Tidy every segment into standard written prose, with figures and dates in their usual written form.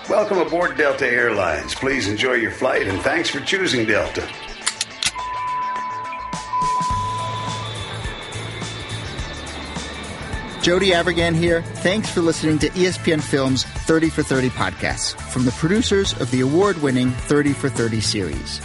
Welcome aboard Delta Airlines. Please enjoy your flight, and thanks for choosing Delta. Jody Avirgan here. Thanks for listening to ESPN Film's 30 for 30 podcasts from the producers of the award-winning 30 for 30 series.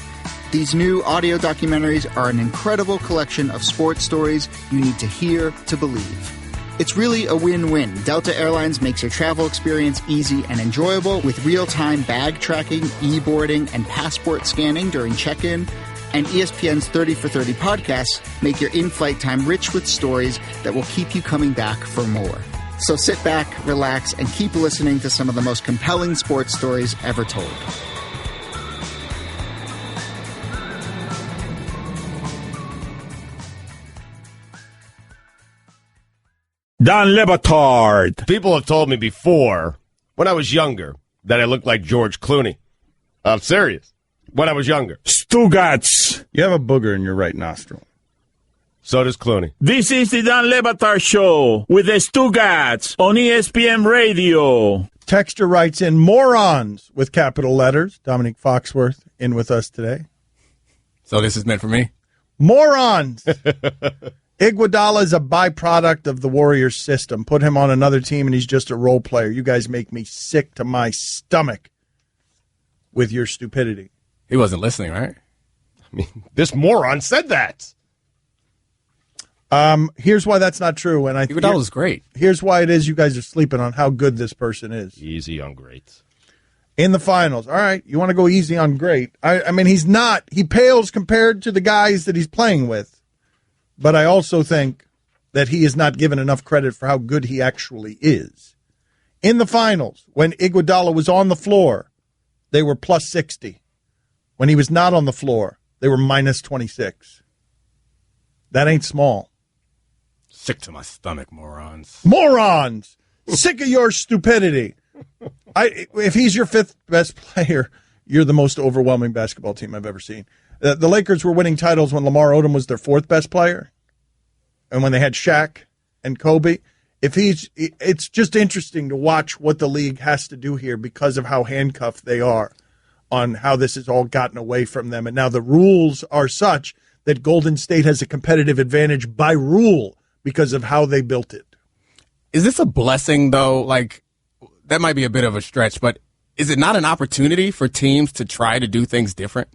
These new audio documentaries are an incredible collection of sports stories you need to hear to believe. It's really a win-win. Delta Airlines makes your travel experience easy and enjoyable with real-time bag tracking, e-boarding, and passport scanning during check-in. And ESPN's 30 for 30 podcasts make your in-flight time rich with stories that will keep you coming back for more. So sit back, relax, and keep listening to some of the most compelling sports stories ever told. Dan Le Batard. People have told me before, when I was younger, that I looked like George Clooney. I'm serious. When I was younger. Stugotz. You have a booger in your right nostril. So does Clooney. This is the Dan Le Batard Show with the Stugotz on ESPN Radio. Texter writes in morons with capital letters. Domonique Foxworth in with us today. So this is meant for me? Morons. Iguodala is a byproduct of the Warriors system. Put him on another team and he's just a role player. You guys make me sick to my stomach with your stupidity. He wasn't listening, right? I mean, this moron said that. Here's why that's not true. And Iguodala was great. Here's why it is you guys are sleeping on how good this person is. Easy on great. In the finals. All right, you want to go easy on great. I mean, he's not. He pales compared to the guys that he's playing with. But I also think that he is not given enough credit for how good he actually is. In the finals, when Iguodala was on the floor, they were plus 60. When he was not on the floor, they were minus 26. That ain't small. Sick to my stomach, morons. Morons! Sick of your stupidity. If he's your fifth best player, you're the most overwhelming basketball team I've ever seen. The Lakers were winning titles when Lamar Odom was their fourth best player, and when they had Shaq and Kobe. It's just interesting to watch what the league has to do here because of how handcuffed they are on how this has all gotten away from them. And now the rules are such that Golden State has a competitive advantage by rule because of how they built it. Is this a blessing, though? Like, that might be a bit of a stretch, but is it not an opportunity for teams to try to do things different?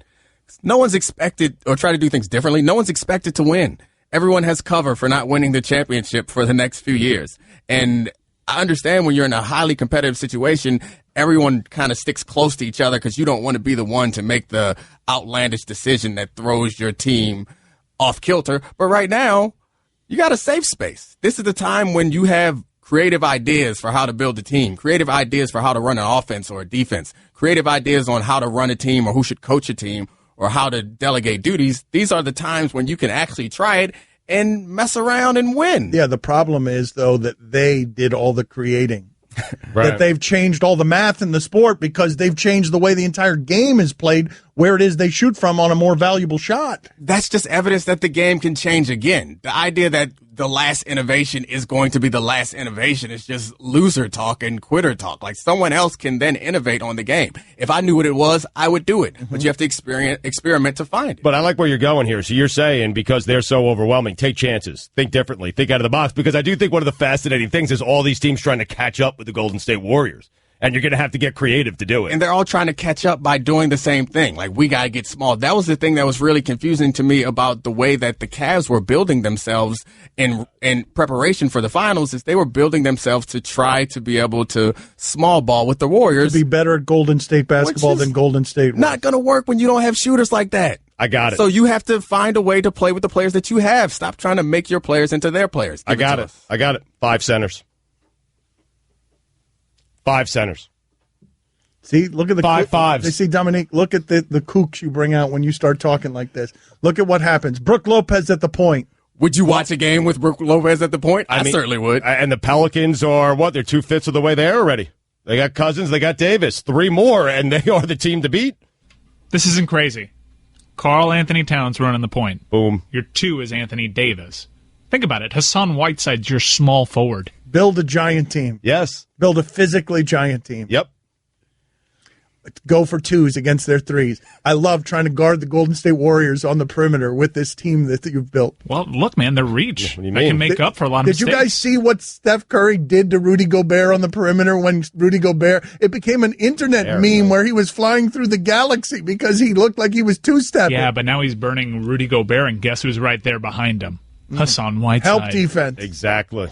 No one's expected, or try to do things differently. No one's expected to win. Everyone has cover for not winning the championship for the next few years. And I understand when you're in a highly competitive situation, everyone kind of sticks close to each other because you don't want to be the one to make the outlandish decision that throws your team off kilter. But right now, you got a safe space. This is the time when you have creative ideas for how to build a team, creative ideas for how to run an offense or a defense, creative ideas on how to run a team or who should coach a team, or how to delegate duties. These are the times when you can actually try it and mess around and win. Yeah, the problem is, though, that they did all the creating. Right. That they've changed all the math in the sport because they've changed the way the entire game is played, where it is they shoot from on a more valuable shot. That's just evidence that the game can change again. The idea that the last innovation is going to be the last innovation is just loser talk and quitter talk. Like, someone else can then innovate on the game. If I knew what it was, I would do it. But you have to experiment to find it. But I like where you're going here. So you're saying because they're so overwhelming, take chances, think differently, think out of the box. Because I do think one of the fascinating things is all these teams trying to catch up with the Golden State Warriors. And you're going to have to get creative to do it. And they're all trying to catch up by doing the same thing. Like, we got to get small. That was the thing that was really confusing to me about the way that the Cavs were building themselves in preparation for the finals, is they were building themselves to try to be able to small ball with the Warriors. To be better at Golden State basketball than Golden State was. Not going to work when you don't have shooters like that. I got it. So you have to find a way to play with the players that you have. Stop trying to make your players into their players. I got it. 5 centers. 5 centers. See, look at the 5 fives. They see, Dominique, look at the kooks you bring out when you start talking like this. Look at what happens. Brooke Lopez at the point. Would you watch a game with Brooke Lopez at the point? I mean, certainly would. And the Pelicans are, they're 2/5 of the way there already. They got Cousins, they got Davis. 3 more, and they are the team to beat. This isn't crazy. Karl Anthony Towns running the point. Boom. Your 2 is Anthony Davis. Think about it. Hassan Whiteside's your small forward. Build a giant team. Yes. Build a physically giant team. Yep. go for twos against their threes. I love trying to guard the Golden State Warriors on the perimeter with this team that you've built. Well, look, man, the reach. What do you They mean? can make up for a lot of Did you mistakes. guys see what Steph Curry did to Rudy Gobert on the perimeter when Rudy Gobert, it became an internet meme where he was flying through the galaxy because he looked like he was two-stepping. Yeah, but now he's burning Rudy Gobert, and guess who's right there behind him? Hassan Whiteside. Help defense. Exactly.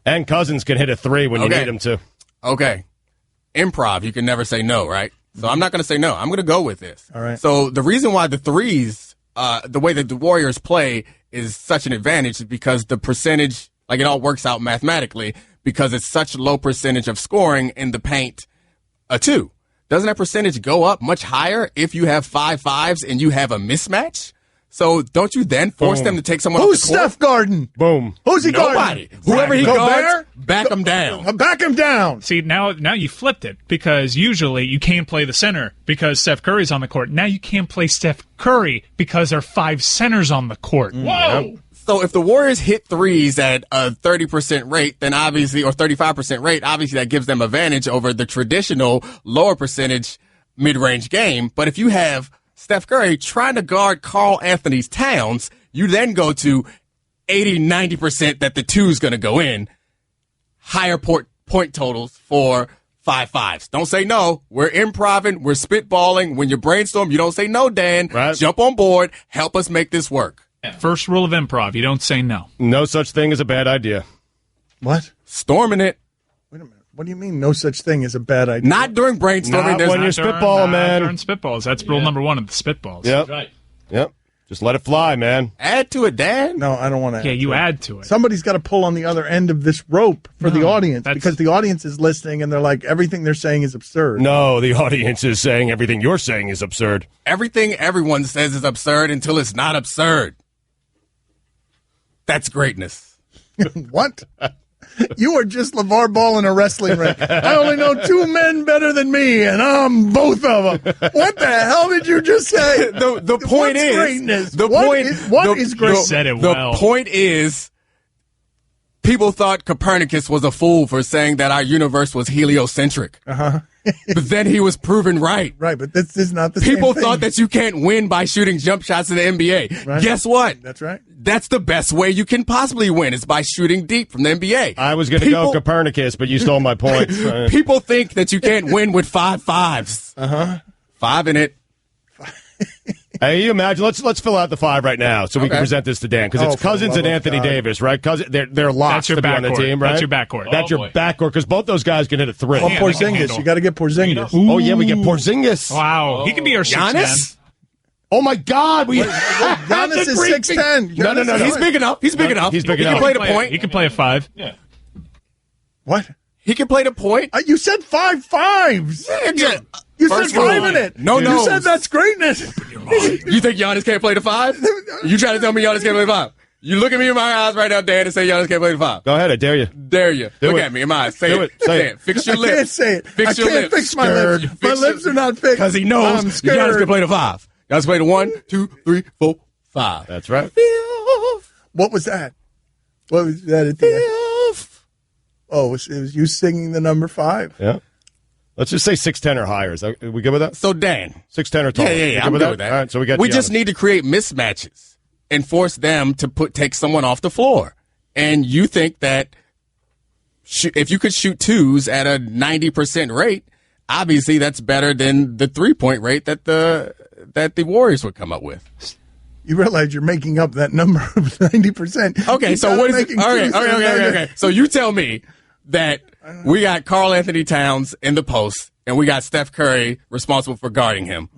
And Cousins can hit a three when you need him to. Okay. Improv, you can never say no, right? So I'm not going to say no. I'm going to go with this. All right. So the reason why the threes, the way that the Warriors play is such an advantage is because the percentage, like it all works out mathematically because it's such low percentage of scoring in the paint, a two. Doesn't that percentage go up much higher if you have 5-5s and you have a mismatch? So don't you then force them to take someone Who's off the court? Steph guarding? Boom. Who's he Nobody. guarding? Whoever he Gobert? guards, back him down. Back him down. See, now you flipped it because usually you can't play the center because Steph Curry's on the court. Now you can't play Steph Curry because there are 5 centers on the court. Whoa! So if the Warriors hit threes at a 30% rate, then obviously, or 35% rate, obviously that gives them advantage over the traditional lower percentage mid-range game. But if you have Steph Curry trying to guard Karl Anthony Towns, you then go to 80-90% that the two's going to go in. Higher point totals for 5-5s. Don't say no. We're improving. We're spitballing. When you brainstorm, you don't say no, Dan. Right. Jump on board. Help us make this work. First rule of improv, you don't say no. No such thing as a bad idea. What? Storming it. Wait a minute. What do you mean no such thing as a bad idea? Not during brainstorming. Not There's when you're spitballing, man. During spitballs. That's rule number 1 of the spitballs. Yep. Right. Yep. Just let it fly, man. Add to it, Dan. No, I don't want to. Yeah, you add to it. Somebody's got to pull on the other end of this rope for the audience because the audience is listening and they're like, everything they're saying is absurd. No, the audience is saying everything you're saying is absurd. Everything everyone says is absurd until it's not absurd. That's greatness. What? You are just LeVar Ball in a wrestling ring. I only know 2 men better than me, and I'm both of them. What the hell did you just say? The point What's is greatness? What is great? said it The well. point is, people thought Copernicus was a fool for saying that our universe was heliocentric. But then he was proven right. Right, but this is not the People same thing. thought that you can't win by shooting jump shots in the NBA. Right. Guess what? That's right. That's the best way you can possibly win is by shooting deep from the NBA. I was going to go Copernicus, but you stole my point. People think that you can't win with 5-5s. 5 in it. Hey, you imagine? Let's fill out the 5 right now so we can present this to Dan because it's for the Cousins love and of Anthony God. Davis, right? They're locked That's your to be on the backcourt. team, right? That's your backcourt. That's your backcourt because both those guys can hit a 3. Well, Yeah, they can Porzingis. handle. You got to get Porzingis. Oh yeah, we get Porzingis. Wow. He can be our 6 man. Giannis? Oh my God, we Giannis is 6'10". No. He's big enough. He's big enough. He's big He enough. can play the point. He can play a 5. What? He can play the point. You said 5'5s". You said First 5 rule. in it. No, You no. said that's greatness. You think Giannis can't play the 5? You trying to tell me Giannis can't play the 5? You look at me in my eyes right now, Dan, and say Giannis can't play the 5. Go ahead, I dare you. Dare you. Look it. at me in my eyes. Say Do it. it. Say it. Fix your I lips. can't say it. Fix I your can't lips. fix my lips. Fix My your- lips are not fixed. Because he knows I'm Giannis scared. can play the 5. Giannis play the 1, 2, 3, 4, 5. That's right. What was that? What was that at the end? Oh, it was you singing the number 5. Yeah. Let's just say 6'10" or higher. Are we good with that? So, Dan. 6'10" or taller. Yeah, You I'm good with that. All right, so we got. We just Giannis. need to create mismatches and force them to take someone off the floor. And you think that if you could shoot 2s at a 90% rate, obviously that's better than the 3-point rate that the Warriors would come up with. You realize you're making up that number of 90%. Okay, so what is it? Okay. So you tell me that we got Karl Anthony Towns in the post, and we got Steph Curry responsible for guarding him.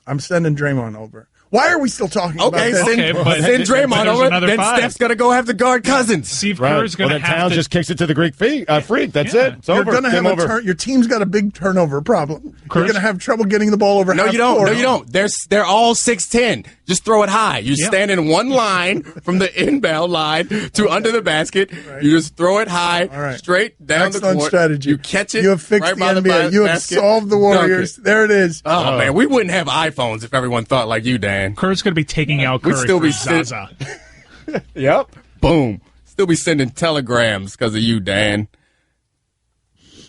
I'm sending Draymond over. Why are we still talking about Okay, this? Okay, but send Draymond there's over. another Then 5. Steph's going to go have to guard Cousins. Steve Right. Kerr's going Well, to then have Towns to just kicks it to the Greek freak. That's Yeah. it. It's You're over. going to have Game over. your team's got a big turnover problem. You're Kurtz? going to have trouble getting the ball over No, half you don't. court. No, you don't. They're all 6'10". Just throw it high. You stand in one line from the inbound line to under the basket. Right. You just throw it high, right. straight down Excellent the court. strategy. You catch it. You have fixed right the by NBA. You have basket, solved the Warriors. dunk it. There it is. Oh, man, we wouldn't have iPhones if everyone thought like you, Dan. Kerr's going to be taking out We'd Curry still for be Zaza. Yep. Boom. Still be sending telegrams because of you, Dan.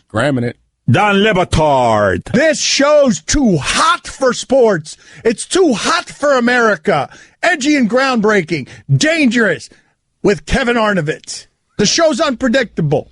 Gramming it. Dan Le Batard. This show's too hot for sports. It's too hot for America. Edgy and groundbreaking. Dangerous. With Kevin Arnovitz. The show's unpredictable.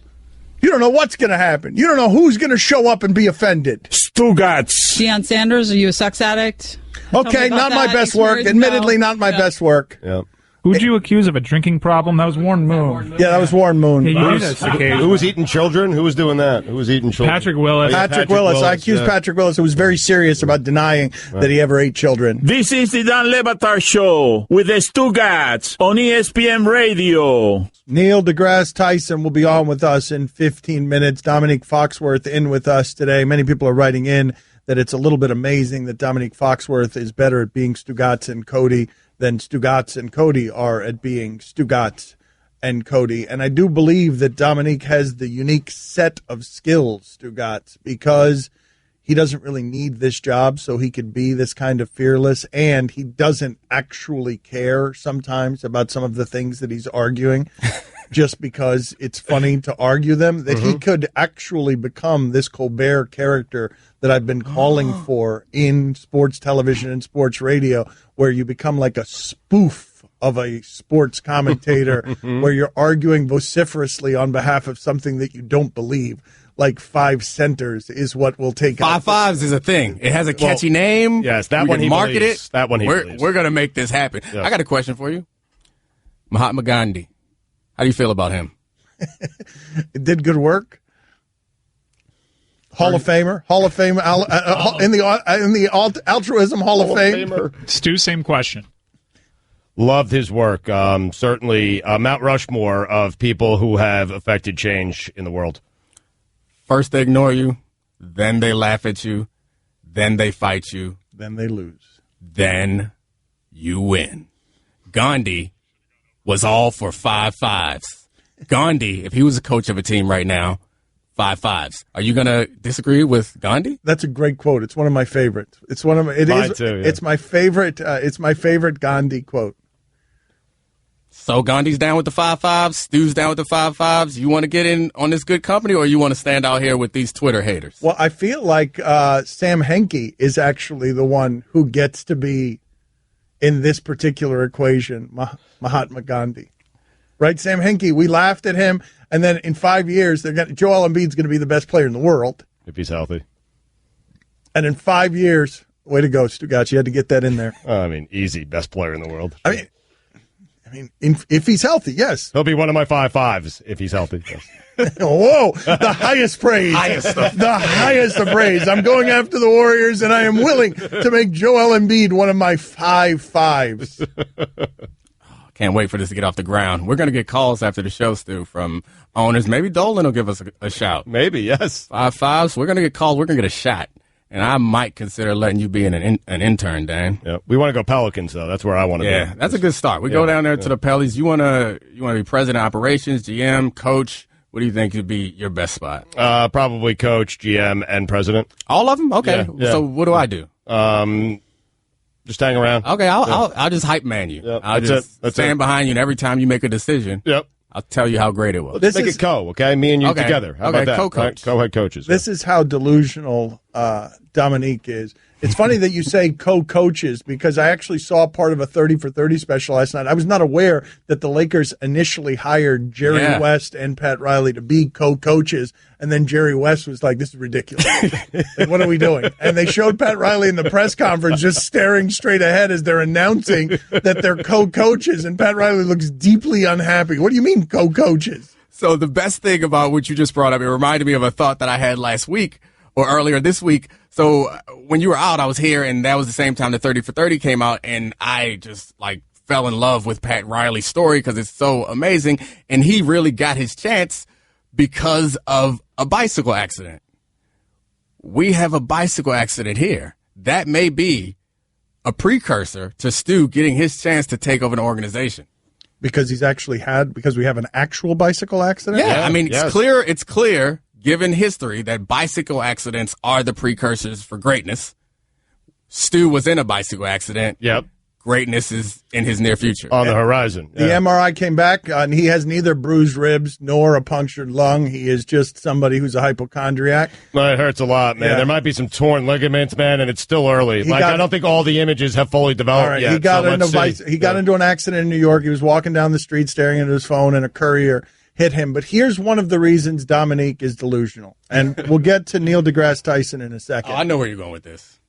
You don't know what's going to happen. You don't know who's going to show up and be offended. Stugotz. Deion Sanders, are you a sex addict? Okay, not my best work. Admittedly, not my best work. Yeah. Who'd you accuse of a drinking problem? That was Warren Moon. Yeah, that was Warren Moon. Who was eating children? Who was doing that? Who was eating children? Patrick Willis. Patrick Willis. I accused Patrick Willis, who was very serious about denying that he ever ate children. This is the Dan Le Batard Show with the Stugotz on ESPN Radio. Neil deGrasse Tyson will be on with us in 15 minutes. Domonique Foxworth in with us today. Many people are writing in that it's a little bit amazing that Domonique Foxworth is better at being Stugotz and Cody than Stugotz and Cody are at being Stugotz and Cody. And I do believe that Domonique has the unique set of skills, Stugotz, because he doesn't really need this job, so he could be this kind of fearless, and he doesn't actually care sometimes about some of the things that he's arguing just because it's funny to argue them, that he could actually become this Colbert character that I've been calling for in sports television and sports radio, where you become like a spoof of a sports commentator, where you're arguing vociferously on behalf of something that you don't believe. Like 5 centers is what will take 5 fives is a thing. It has a catchy name. Yes, that we one can he market believes. it. That one he believes. We're going to make this happen. Yes. I got a question for you. Mahatma Gandhi. How do you feel about him? It did good work. Hall of Famer in the altruism Hall of Fame. Stu, same question. Loved his work. Certainly Mount Rushmore of people who have affected change in the world. First they ignore you, then they laugh at you, then they fight you, Then they lose. then you win. Gandhi was all for 5 fives. Gandhi, if he was a coach of a team right now, 5 fives. Are you going to disagree with Gandhi? That's a great quote. It's one of my favorites. It's one of my, it Mine is, too, yeah. It's my favorite. It's my favorite Gandhi quote. So Gandhi's down with the 5 fives, Stu's down with the 5 fives. You want to get in on this good company, or you want to stand out here with these Twitter haters? Well, I feel like Sam Henke is actually the one who gets to be in this particular equation, Mahatma Gandhi. Right, Sam Henke, we laughed at him, and then in 5 years, Joel Embiid's going to be the best player in the world. If he's healthy. And in 5 years, way to go, Stugotz, you had to get that in there. I mean, easy, best player in the world. I mean, if he's healthy, yes. He'll be one of my 5 fives if he's healthy. Yes. Whoa, the highest praise. The highest of praise. I'm going after the Warriors, and I am willing to make Joel Embiid one of my 5 fives. Can't wait for this to get off the ground. We're going to get calls after the show, Stu, from owners. Maybe Dolan will give us a shout. Maybe, yes. 5 fives. We're going to get called. We're going to get a shot. And I might consider letting you be an intern, Dan. Yeah. We want to go Pelicans, though. That's where I want to Yeah, be. that's a good start. We go down there to the Pellies. You want to be president of operations, GM, coach? What do you think would be your best spot? Probably coach, GM, and president. All of them? Okay. Yeah. So what do I do? Just hang around. Okay, I'll just hype man you. Yep. I'll That's just it. stand behind you, and every time you make a decision, Yep. I'll tell you how great it was. Make it co, okay? Me and you Okay. together. How Okay, about that? co-coach. Right? Co-head coaches. This is how delusional Domonique is. It's funny that you say co-coaches, because I actually saw part of a 30 for 30 special last night. I was not aware that the Lakers initially hired Jerry West and Pat Riley to be co-coaches, and then Jerry West was like, this is ridiculous. Like, what are we doing? And they showed Pat Riley in the press conference just staring straight ahead as they're announcing that they're co-coaches, and Pat Riley looks deeply unhappy. What do you mean co-coaches? So the best thing about what you just brought up, it reminded me of a thought that I had last week or earlier this week. So when you were out, I was here, and that was the same time the 30 for 30 came out, and I just fell in love with Pat Riley's story because it's so amazing, and he really got his chance because of a bicycle accident. We have a bicycle accident here. That may be a precursor to Stu getting his chance to take over an organization. Because we have an actual bicycle accident? Yeah, I mean, it's clear, given history, that bicycle accidents are the precursors for greatness. Stu was in a bicycle accident. Yep. greatness is in his near future. On the horizon. The MRI came back, and he has neither bruised ribs nor a punctured lung. He is just somebody who's a hypochondriac. Well, it hurts a lot, man. Yeah. There might be some torn ligaments, man, and it's still early. I don't think all the images have fully developed yet. He got so he got into an accident in New York. He was walking down the street staring at his phone, and a courier hit him. But here's one of the reasons Domonique is delusional. And we'll get to Neil deGrasse Tyson in a second. Oh, I know where you're going with this.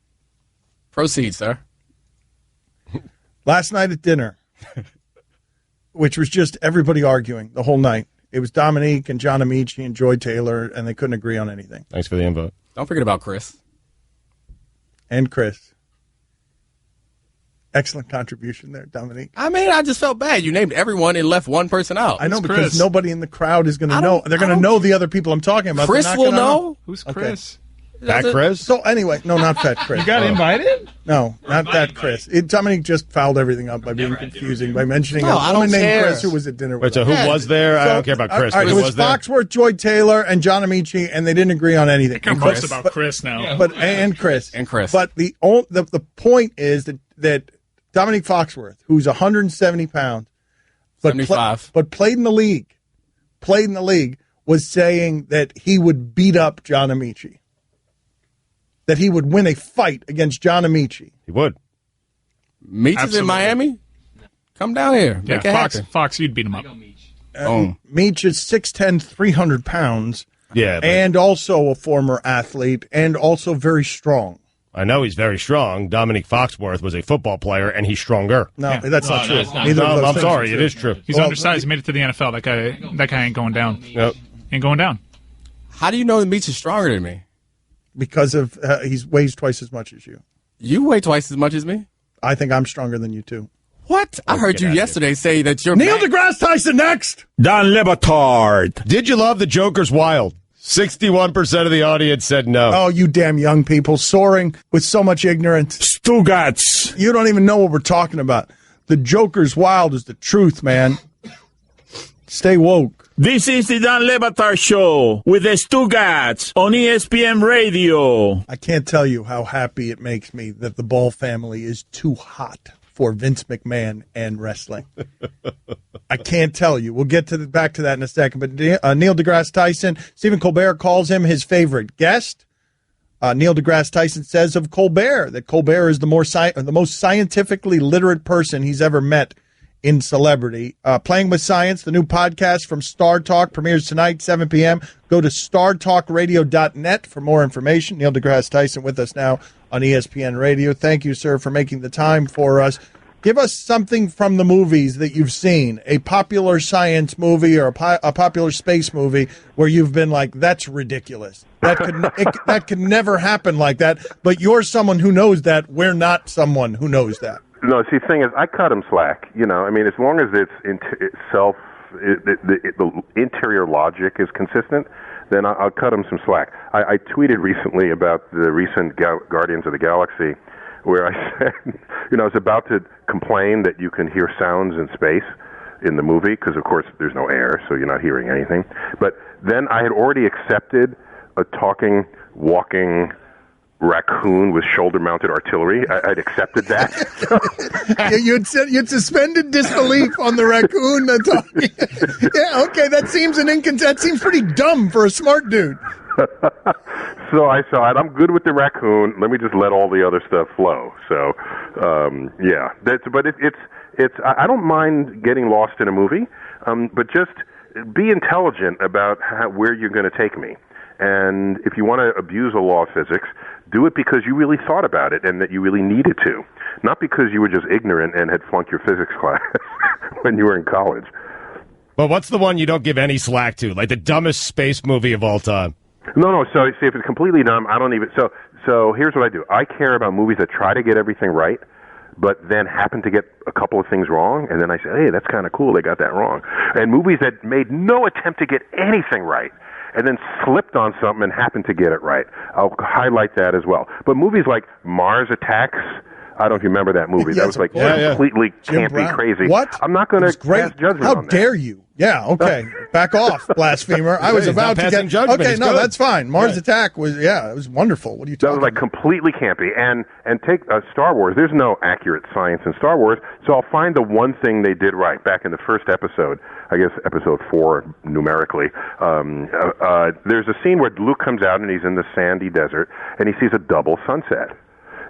Proceed, sir. Last night at dinner, which was just everybody arguing the whole night. It was Domonique and John Amici and Joy Taylor, and they couldn't agree on anything. Thanks for the invite. Don't forget about Chris. And Chris. Excellent contribution there, Domonique. I mean, I just felt bad. You named everyone and left one person out. I know, Who's because Chris? nobody in the crowd is going to know. They're going to know the other people I'm talking about. Chris They're not will gonna know. Who's Chris? Fat Chris? So anyway, no, not Fat Chris. You got invited? No, not that Chris. Dominic just fouled everything up by being confusing, by mentioning No, a I woman don't named care. Chris who was at dinner with Wait, so us. who was there? I don't care about Chris. All right, but it who was there? Foxworth, Joy Taylor, and John Amici, and they didn't agree on anything. I care most about Chris now. And Chris. And Chris. But the point is that Domonique Foxworth, who's 170 pounds, but 75. but played in the league, was saying that he would beat up John Amici. That he would win a fight against John Amici. He would. Meach is in Absolutely. Miami? Come down here. Yeah, Make it happen. Fox, you'd beat him up. Meach is 6'10", 300 pounds. Yeah. but And also a former athlete, and also very strong. I know he's very strong. Domonique Foxworth was a football player, and he's stronger. No, that's not true. that's not Neither No, of those I'm things sorry. are It true. is true. He's Well, undersized. He made it to the NFL. That guy ain't going down. Yep. Ain't going down. How do you know that Meach is stronger than me? Because of he weighs twice as much as you. You weigh twice as much as me? I think I'm stronger than you too. What? I heard get you out of yesterday say that you're Neil deGrasse Tyson next. Dan Le Batard. Did you love the Joker's Wild? 61% of the audience said no. Oh, you damn young people soaring with so much ignorance. Stugotz. You don't even know what we're talking about. The Joker's Wild is the truth, man. Stay woke. This is the Dan Le Batard Show with the Stugotz on ESPN Radio. I can't tell you how happy it makes me that the Ball family is too hot for Vince McMahon and wrestling. I can't tell you. We'll get back to that in a second. But Neil deGrasse Tyson, Stephen Colbert calls him his favorite guest. Neil deGrasse Tyson says of Colbert that Colbert is the most scientifically literate person he's ever met in celebrity. Playing with Science, the new podcast from Star Talk, premieres tonight, 7 p.m. Go to startalkradio.net for more information. Neil deGrasse Tyson with us now on ESPN Radio. Thank you, sir, for making the time for us. Give us something from the movies that you've seen, a popular science movie or a popular space movie where you've been like, that's ridiculous. That could never happen like that. But you're someone who knows that. We're not someone who knows that. No, see, the thing is, I cut him slack. You know, I mean, as long as the interior logic is consistent, then I'll cut him some slack. I tweeted recently about the recent Guardians of the Galaxy, where I said, you know, I was about to complain that you can hear sounds in space in the movie, because, of course, there's no air, so you're not hearing anything. But then I had already accepted a talking, walking raccoon with shoulder-mounted artillery. I'd accepted that. You'd suspended disbelief on the raccoon. Yeah, okay, that seems pretty dumb for a smart dude. So I thought, I'm good with the raccoon. Let me just let all the other stuff flow. So, yeah, I don't mind getting lost in a movie, but just be intelligent about where you're going to take me. And if you want to abuse a law of physics, do it because you really thought about it and that you really needed to, not because you were just ignorant and had flunked your physics class when you were in college. But what's the one you don't give any slack to? Like the dumbest space movie of all time? No. So see, if it's completely dumb, I don't even. So here's what I do. I care about movies that try to get everything right, but then happen to get a couple of things wrong, and then I say, hey, that's kind of cool. They got that wrong. And movies that made no attempt to get anything right, and then slipped on something and happened to get it right, I'll highlight that as well. But movies like Mars Attacks, I don't know if you remember that movie. Yeah, that was like yeah. completely Jim campy, Brown. crazy. What? I'm not going to pass judgment How on that. dare you? Yeah, okay. Back off, blasphemer. I was about to get judgment. Okay, He's no, good. that's fine. Mars Attack was it was wonderful. What are you That talking was like completely campy. And take Star Wars. There's no accurate science in Star Wars, so I'll find the one thing they did right back in the first episode. I guess episode 4 numerically. There's a scene where Luke comes out and he's in the sandy desert and he sees a double sunset.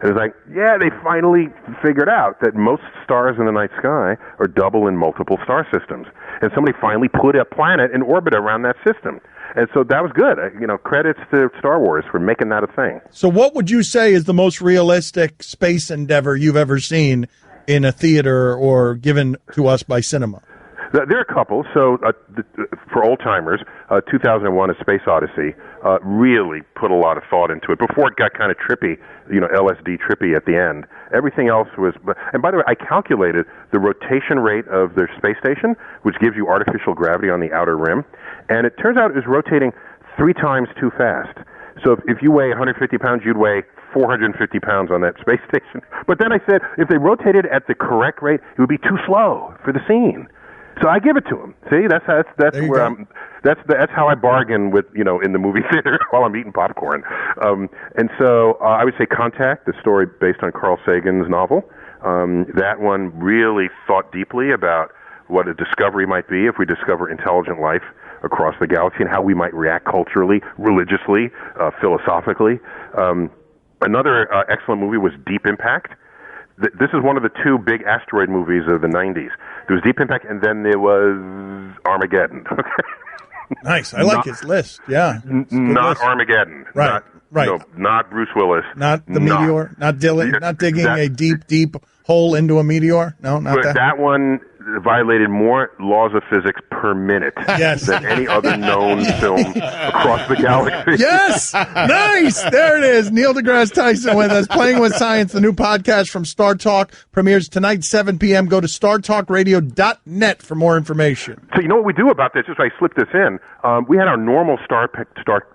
And it's like, yeah, they finally figured out that most stars in the night sky are double in multiple star systems. And somebody finally put a planet in orbit around that system. And so that was good. Credits to Star Wars for making that a thing. So what would you say is the most realistic space endeavor you've ever seen in a theater or given to us by cinema? There are a couple. So for old-timers, 2001 A Space Odyssey really put a lot of thought into it. Before it got kind of trippy, LSD trippy at the end. Everything else was... And by the way, I calculated the rotation rate of their space station, which gives you artificial gravity on the outer rim. And it turns out it was rotating 3 times too fast. So if you weigh 150 pounds, you'd weigh 450 pounds on that space station. But then I said, if they rotated at the correct rate, it would be too slow for the scene. So I give it to him. See, that's where that's how I bargain with in the movie theater while I'm eating popcorn. And so I would say Contact, the story based on Carl Sagan's novel. That one really thought deeply about what a discovery might be if we discover intelligent life across the galaxy and how we might react culturally, religiously, philosophically. Another excellent movie was Deep Impact. This is one of the 2 big asteroid movies of the 90s. There was Deep Impact, and then there was Armageddon. Nice. I like his list. Yeah. Not list. Armageddon. Right. Right. No, not Bruce Willis. Not the meteor. Not digging a deep hole into a meteor. No, not that. That one violated more laws of physics per minute than any other known film across the galaxy. Yes! Nice! There it is. Neil deGrasse Tyson with us, Playing with Science, the new podcast from Star Talk. Premieres tonight, 7 p.m. Go to startalkradio.net for more information. So you know what we do about this? Just I slipped this in. We had our normal Star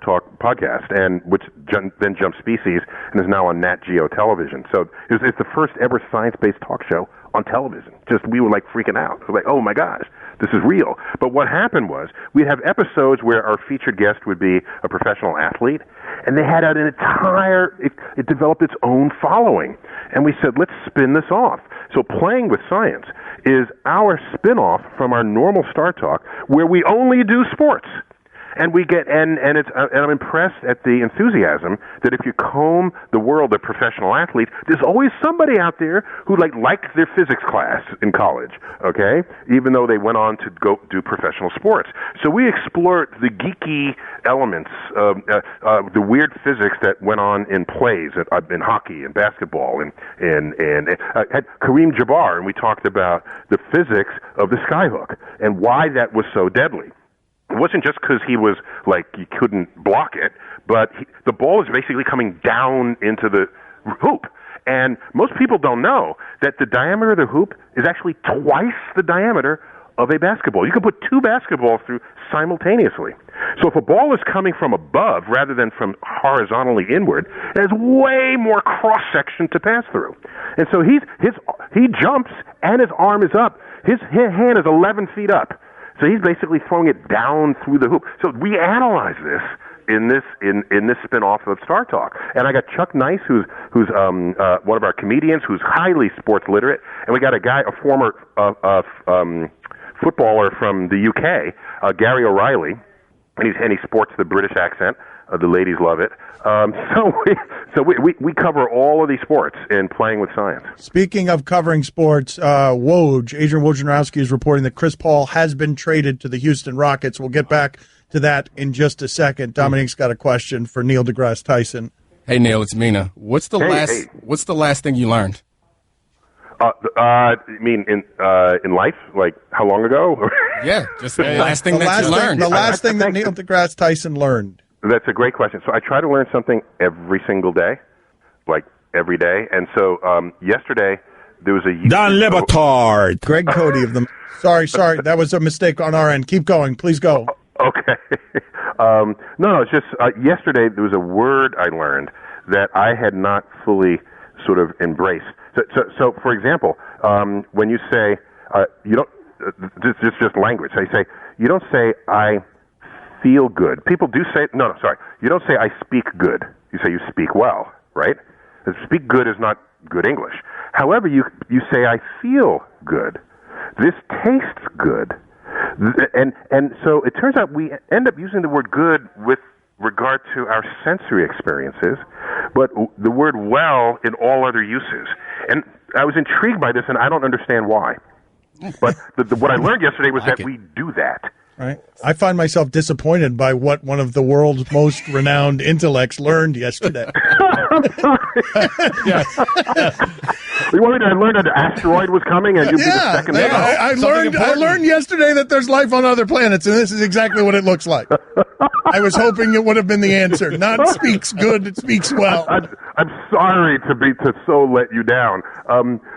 Talk podcast, and which then jumped Species and is now on Nat Geo television. So it's the first ever science-based talk show on television. Just we were like freaking out. We were like, oh my gosh, this is real. But what happened was we'd have episodes where our featured guest would be a professional athlete, and they had an entire, it developed its own following. And we said, let's spin this off. So Playing with Science is our spin-off from our normal Star Talk where we only do sports. And we get and I'm impressed at the enthusiasm that if you comb the world of professional athletes, there's always somebody out there who liked their physics class in college, okay? Even though they went on to go do professional sports. So we explored the geeky elements of the weird physics that went on in plays in hockey and basketball and had Kareem Jabbar, and we talked about the physics of the skyhook and why that was so deadly. It wasn't just because he was you couldn't block it, but the ball is basically coming down into the hoop. And most people don't know that the diameter of the hoop is actually twice the diameter of a basketball. You can put 2 basketballs through simultaneously. So if a ball is coming from above rather than from horizontally inward, there's way more cross-section to pass through. And so he jumps and his arm is up. His hand is 11 feet up. So he's basically throwing it down through the hoop. So we analyze this in this spin-off of Star Talk. And I got Chuck Nice, who's one of our comedians, who's highly sports literate, and we got a former footballer from the UK, Gary O'Reilly, and he sports the British accent. The ladies love it. So we cover all of these sports in Playing with Science. Speaking of covering sports, Adrian Wojnarowski is reporting that Chris Paul has been traded to the Houston Rockets. We'll get back to that in just a second. Dominique's got a question for Neil deGrasse Tyson. Hey Neil, it's Mina. What's the last thing you learned? You mean in life? Like how long ago? Yeah, just the last thing that you learned. The last thing that Neil deGrasse Tyson learned. That's a great question. So I try to learn something every single day, like every day. And so yesterday there was a Dan Le Batard. Greg Cody of them. Sorry, that was a mistake on our end. Keep going, please go. Okay. No, it's just yesterday there was a word I learned that I had not fully sort of embraced. So for example, when you say you don't, this is just language. I say you don't say I feel good. People do say no. Sorry, you don't say I speak good. You say you speak well, right? And speak good is not good English. However, you say I feel good. This tastes good, and so it turns out we end up using the word good with regard to our sensory experiences, but the word well in all other uses. And I was intrigued by this, and I don't understand why. But what I learned yesterday was that we do that. Right. I find myself disappointed by what one of the world's most renowned intellects learned yesterday. Yes. You want me to learn that an asteroid was coming and you'd be the second? I learned yesterday that there's life on other planets, and this is exactly what it looks like. I was hoping it would have been the answer. Not speaks good, it speaks well. I'm sorry to so let you down.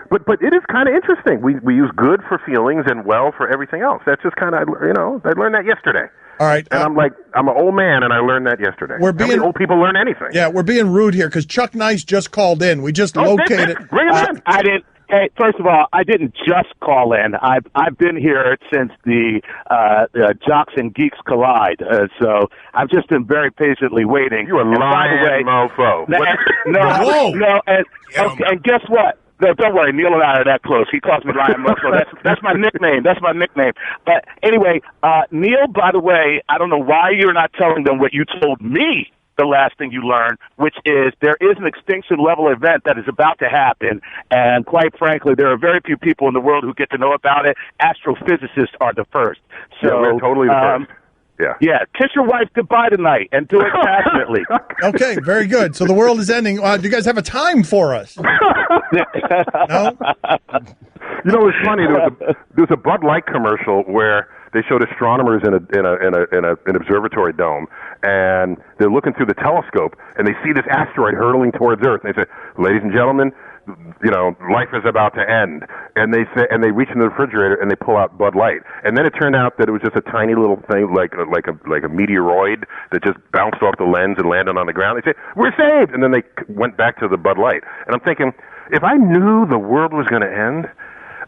But it is kind of interesting. We use good for feelings and well for everything else. That's just kind of, I learned that yesterday. All right. And I'm an old man, and I learned that yesterday. How many old people learn anything? Yeah, we're being rude here because Chuck Nice just called in. We just located. Bring him in. I didn't. Hey, first of all, I didn't just call in. I've been here since the Jocks and Geeks Collide. So I've just been very patiently waiting. You a lying mofo. And guess what? No, don't worry. Neil and I are that close. He calls me Lion Muscle. That's my nickname. That's my nickname. But anyway, Neil, by the way, I don't know why you're not telling them what you told me the last thing you learned, which is there is an extinction level event that is about to happen. And quite frankly, there are very few people in the world who get to know about it. Astrophysicists are the first. So yeah, we're totally the first. Yeah. Kiss your wife goodbye tonight and do it passionately. Okay, very good. So the world is ending. Do you guys have a time for us? No? You know, it's funny. There was a Bud Light commercial where they showed astronomers in an observatory dome, and they're looking through the telescope, and they see this asteroid hurtling towards Earth, and they say, "Ladies and gentlemen, life is about to end." And they reach in the refrigerator and they pull out Bud Light. And then it turned out that it was just a tiny little thing, like a meteoroid that just bounced off the lens and landed on the ground. They say, "We're saved!" And then they went back to the Bud Light. And I'm thinking, if I knew the world was going to end,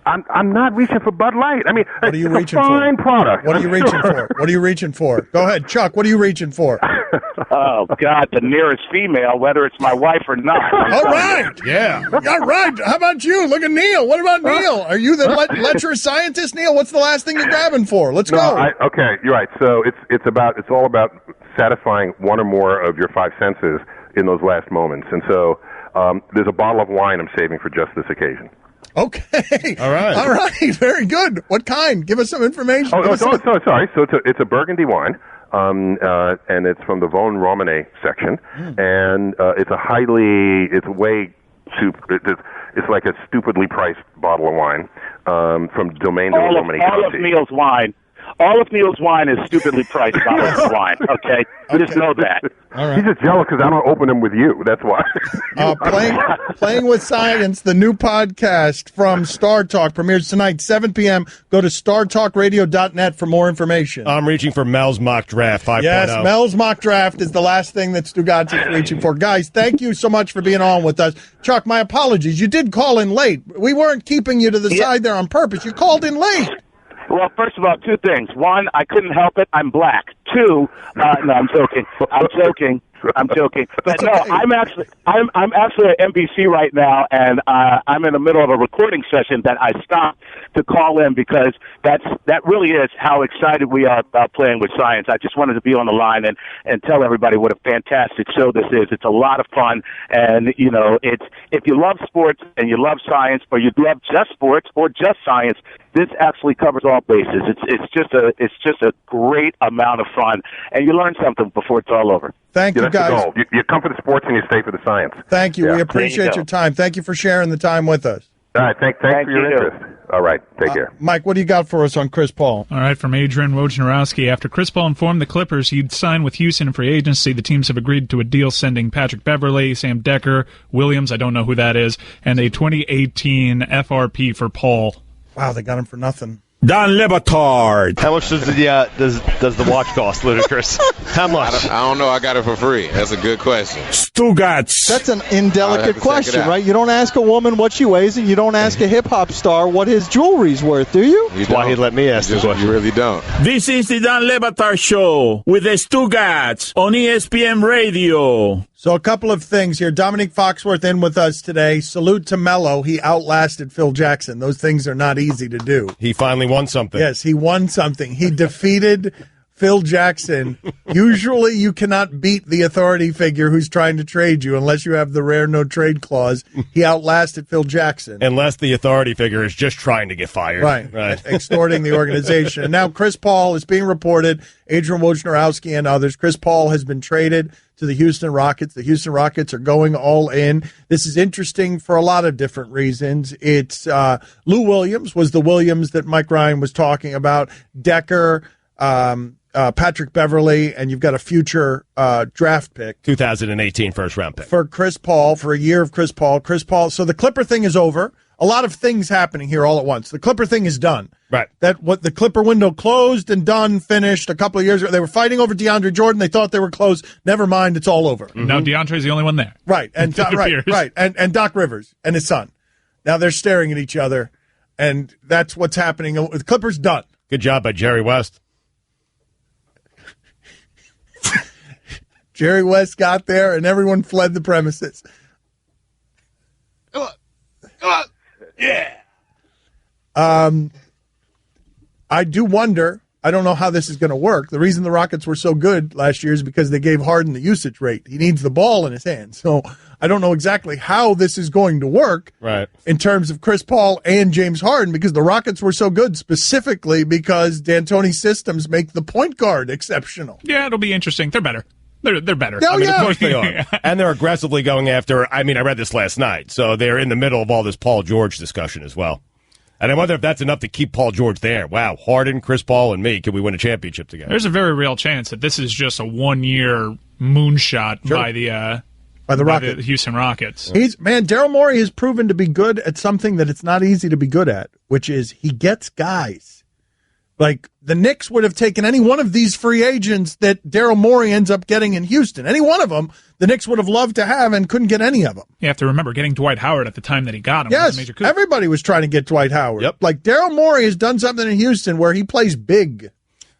I'm not reaching for Bud Light. I mean, what are you it's reaching a fine for? product. What are you reaching for? What are you reaching for? Go ahead, Chuck. What are you reaching for? Oh, God, the nearest female, whether it's my wife or not. All right. Yeah. All right. How about you? Look at Neil. What about Neil? Are you the lecherous scientist, Neil? What's the last thing you're grabbing for? Let's go. Okay, you're right. So it's all about satisfying one or more of your five senses in those last moments. And so there's a bottle of wine I'm saving for just this occasion. Okay. All right. Very good. What kind? Give us some information. Sorry. So it's a Burgundy wine, and it's from the Vosne Romanée section, and it's like a stupidly priced bottle of wine from Domaine de Romanée. All of Neil's wine is stupidly priced bottles of wine. Okay, just know that. All right. He's just jealous because I don't open them with you. That's why. Playing with Science, the new podcast from Star Talk, premieres tonight, 7 p.m. Go to startalkradio.net for more information. I'm reaching for Mel's mock draft 5.0. Yes, Mel's mock draft is the last thing that Stugotz is reaching for. Guys, thank you so much for being on with us. Chuck, my apologies. You did call in late. We weren't keeping you to the side there on purpose. You called in late. Well, first of all, two things. One, I couldn't help it. I'm black. Two, no, I'm joking. But no, I'm actually at NBC right now, and I'm in the middle of a recording session that I stopped to call in because that really is how excited we are about playing with science. I just wanted to be on the line and tell everybody what a fantastic show this is. It's a lot of fun, and it's if you love sports and you love science, or you love just sports or just science, this actually covers all bases. It's just a great amount of fun, and you learn something before it's all over. Thank you, guys. You come for the sports and you stay for the science. Thank you. Yeah. We appreciate your time. Thank you for sharing the time with us. All right. Thanks for your interest. All right. Take care. Mike, what do you got for us on Chris Paul? All right. From Adrian Wojnarowski. After Chris Paul informed the Clippers he'd sign with Houston in free agency, the teams have agreed to a deal sending Patrick Beverley, Sam Decker, Williams, I don't know who that is, and a 2018 FRP for Paul. Wow, they got him for nothing. Dan Le Batard. How much does the watch cost, Ludacris? How much? I don't know. I got it for free. That's a good question. Stugotz. That's an indelicate question, right? You don't ask a woman what she weighs, and you don't ask a hip-hop star what his jewelry's worth, do you? That's why he let me ask the question. You really don't. This is the Dan Le Batard Show with the Stugotz on ESPN Radio. So a couple of things here. Domonique Foxworth in with us today. Salute to Mello. He outlasted Phil Jackson. Those things are not easy to do. He finally won something. Yes, he won something. He defeated Phil Jackson. Usually you cannot beat the authority figure who's trying to trade you unless you have the rare no trade clause. He outlasted Phil Jackson. Unless the authority figure is just trying to get fired. Right. Extorting the organization. And now Chris Paul is being reported, Adrian Wojnarowski and others. Chris Paul has been traded to the Houston Rockets. The Houston Rockets are going all in. This is interesting for a lot of different reasons. It's Lou Williams was the Williams that Mike Ryan was talking about. Decker, Patrick Beverley, and you've got a future draft pick. 2018 first-round pick. For Chris Paul, for a year of Chris Paul. So the Clipper thing is over. A lot of things happening here all at once. The Clipper thing is done. Right. What the Clipper window closed and done, finished a couple of years ago. They were fighting over DeAndre Jordan. They thought they were close. Never mind, it's all over. Mm-hmm. Now DeAndre's the only one there. Right. And right. And Doc Rivers and his son. Now they're staring at each other, and that's what's happening. The Clippers done. Good job by Jerry West. Jerry West got there, and everyone fled the premises. Yeah. I do wonder. I don't know how this is going to work. The reason the Rockets were so good last year is because they gave Harden the usage rate. He needs the ball in his hands. So I don't know exactly how this is going to work in terms of Chris Paul and James Harden, because the Rockets were so good specifically because D'Antoni's systems make the point guard exceptional. Yeah, it'll be interesting. They're better. They're better. Oh, Of course they are. And they're aggressively going after, I read this last night, so they're in the middle of all this Paul George discussion as well. And I wonder if that's enough to keep Paul George there. Wow, Harden, Chris Paul, and me, can we win a championship together? There's a very real chance that this is just a one-year moonshot by the Houston Rockets. Daryl Morey has proven to be good at something that it's not easy to be good at, which is he gets guys. Like, the Knicks would have taken any one of these free agents that Daryl Morey ends up getting in Houston. Any one of them, the Knicks would have loved to have and couldn't get any of them. You have to remember, getting Dwight Howard at the time that he got him was a major coup. Everybody was trying to get Dwight Howard. Yep. Like, Daryl Morey has done something in Houston where he plays big.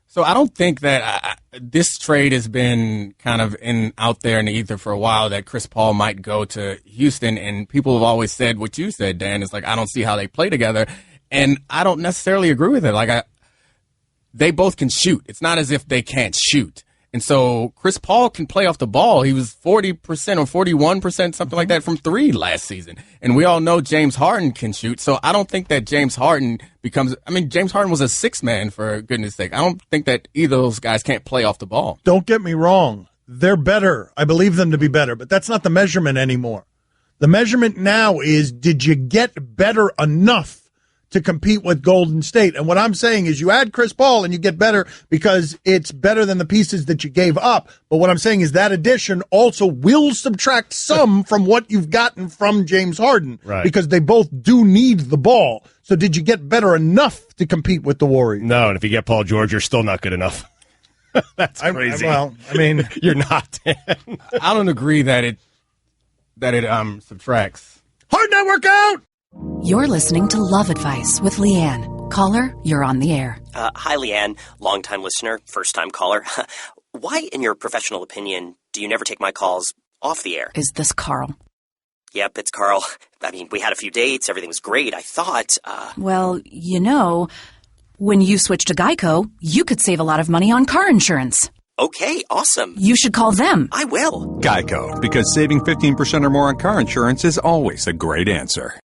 So I don't think that this trade has been kind of out there in the ether for a while, that Chris Paul might go to Houston, and people have always said what you said, Dan, is like, I don't see how they play together, and I don't necessarily agree with it. Like, they both can shoot. It's not as if they can't shoot. And so Chris Paul can play off the ball. He was 40% or 41%, something like that, from three last season. And we all know James Harden can shoot. So I don't think that James Harden James Harden was a sixth man, for goodness sake. I don't think that either of those guys can't play off the ball. Don't get me wrong. They're better. I believe them to be better, but that's not the measurement anymore. The measurement now is, did you get better enough to compete with Golden State? And what I'm saying is, you add Chris Paul and you get better because it's better than the pieces that you gave up. But what I'm saying is that addition also will subtract some from what you've gotten from James Harden, because they both do need the ball. So did you get better enough to compete with the Warriors? No, and if you get Paul George, you're still not good enough. That's crazy. You're not. I don't agree that it subtracts. Hard not work out. You're listening to Love Advice with Leanne. Caller, you're on the air. Hi, Leanne. Longtime listener, first-time caller. Why, in your professional opinion, do you never take my calls off the air? Is this Carl? Yep, it's Carl. We had a few dates. Everything was great. I thought, Well, when you switch to Geico, you could save a lot of money on car insurance. Okay, awesome. You should call them. I will. Geico, because saving 15% or more on car insurance is always a great answer.